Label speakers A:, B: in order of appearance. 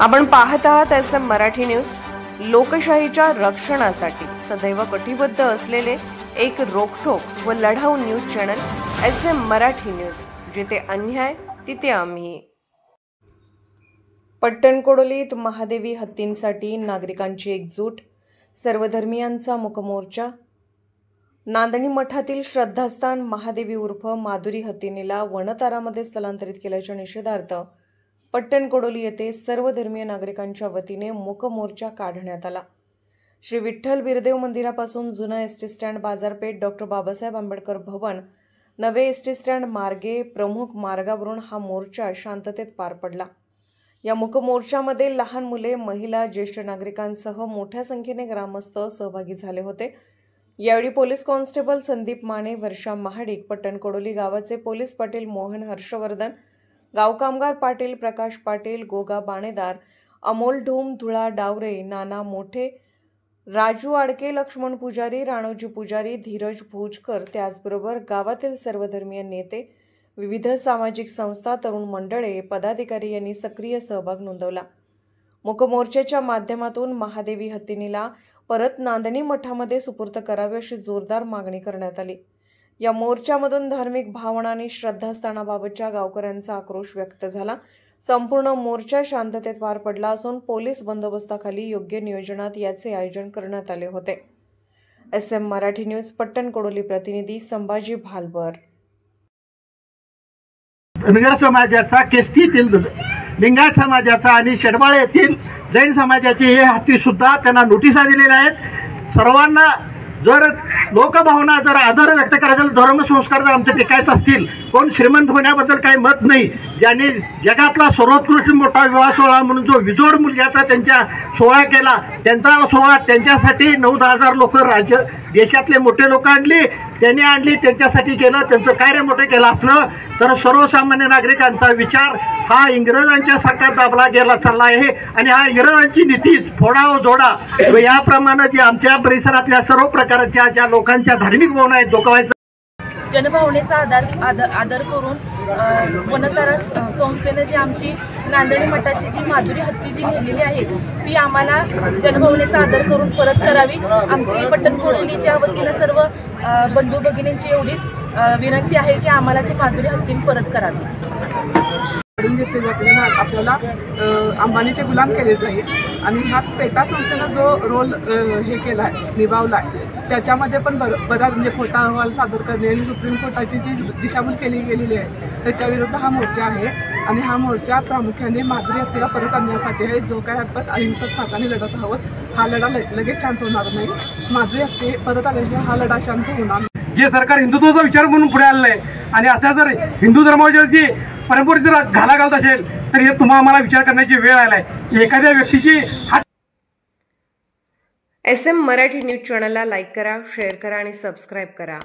A: आपण पाहत आहात SM मराठी न्यूज। लोकशाहीच्या रक्षणासाठी सदैव कटिबद्ध असलेले एक रोखठोक व लढाऊ news channel SM Marathi news, जिथे अन्याय तिथे आम्ही। पट्टणकोडोलीत महादेवी हत्तींसाठी नागरिकांची एकजूट, सर्वधर्मियांचा मुकमोर्चा। नांदणी मठातील श्रद्धास्थान महादेवी उर्फ माधुरी हत्तीनीला वनतारामध्ये स्थलांतरित केल्याच्या निषेधार्थ पट्टणकोडोली येथे सर्वधर्मीय नागरिकांच्या वतीने मूकमोर्चा काढण्यात आला। श्री विठ्ठल बिरदेव मंदिरापासून जुना एसटी स्टँड, बाजारपेठ, डॉ. बाबासाहेब आंबेडकर भवन, नवे एसटी स्टँड मार्गे प्रमुख मार्गावरून हा मोर्चा शांततेत पार पडला। या मूकमोर्चामध्ये लहान मुले, महिला, ज्येष्ठ नागरिकांसह मोठ्या संख्येने ग्रामस्थ सहभागी झाले होते। यावेळी पोलीस कॉन्स्टेबल संदीप माने, वर्षा महाडिक, पट्टणकोडोली गावाचे पोलीस पाटील मोहन हर्षवर्धन, गाव कामगार पाटील प्रकाश पाटील, गोगा बाणेदार, अमोल ढूम, धुळा डावरे, नाना मोठे, राजू आडके, लक्ष्मण पुजारी, राणोजी पुजारी, धीरज भोजकर, त्याचबरोबर गावातील सर्वधर्मीय नेते, विविध सामाजिक संस्था, तरुण मंडळे, पदाधिकारी यांनी सक्रिय सहभाग नोंदवला। मूकमोर्चाच्या माध्यमातून महादेवी हत्तीनीला परत नांदणी मठामध्ये सुपूर्त करावे अशी जोरदार मागणी करण्यात आली। या मोर्चामधून धार्मिक भावना आणि श्रद्धास्थानाबाबतच्या गावकऱ्यांचा आक्रोश व्यक्त झाला। संपूर्ण मोर्चा शांततेत पार पडला असून पोलीस बंदोबस्ताखाली योग्य नियोजनात याचे आयोजन करण्यात आले होते। SM मराठी न्यूज पट्टणकोडोली प्रतिनिधी संभाजी भालबर।
B: धनगर समाजाचा, केस्टीतील लिंगायत समाजाचा आणि शेडबाळे येथील जैन समाजाचे हे हत्ती सुद्धा त्यांना नोटिसा दिलेल्या आहेत। सर्वांना जर लोकभावना, जर आदर व्यक्त करायचा, धर्मसंस्कार जर आमचे टिकायचे असतील, कोण श्रीमंत होण्याबद्दल काही मत नाही। ज्यांनी जगातला सर्वोत्कृष्ट मोठा विवाह सोहळा म्हणून जो विजोड मुलग्याचा त्यांच्या सोहळा केला, त्यांचा सोहळा, त्यांच्यासाठी 9-10 हजार लोक, राज्य देशातले मोठे लोक आणली, त्यांनी आणली, त्यांच्यासाठी केलं, त्यांचं कार्य मोठं केलं असलं तर सर्वसामान्य नागरिकांचा विचार हा इंग्रजांच्या सारखा दाबला गेला चालला आहे। आणि हा इंग्रजांची नीती फोडा व जोडा व याप्रमाणे जे आमच्या परिसरातल्या सर्व प्रकारच्या ज्या लोकांच्या धार्मिक भावना आहेत दोकावायचं,
C: जनभावनेचा आदर करून वनतारा संस्थेने जी आमची नांदणी मठाची जी माधुरी हत्ती जी नेलेली आहे ती आम्हाला जनभावनेचा आदर करून परत करावी। आमची पट्टणकोडोलीच्या वतीनं सर्व बंधू भगिनींची एवढीच विनंती आहे की आम्हाला ती माधुरी हत्ती परत करावी।
D: घेतले जाते आपल्याला अंबानीचे गुलाम केले जाईल आणि हा पेटा संस्थेनं जो रोल हे केला आहे, निभावला आहे, त्याच्यामध्ये पण बराच म्हणजे खोटा अहवाल सादर करणे आणि सुप्रीम कोर्टाची जी दिशाभूल केली गेलेली आहे त्याच्या विरुद्ध हा मोर्चा आहे। आणि हा मोर्चा प्रामुख्याने माधुरी हत्तीला परत आणण्यासाठी आहे। जो काय आपण अहिंसक मार्गाने लढत आहोत, हा लढा लगेच शांत होणार नाही। माधुरी हत्ती परत आल्याशिवाय हा लढा शांत होणार नाही।
E: जे सरकार हिंदुत्वाचा विचार म्हणून पुढे आलेलं आहे आणि अशा जर हिंदू धर्मावरती परंपरेत जर घाला घालत असेल तर हे आम्हाला विचार करण्याची वेळ आलाय। एखाद्या व्यक्तीची
A: SM मराठी न्यूज चॅनलला लाईक करा, शेअर करा आणि सबस्क्राईब करा।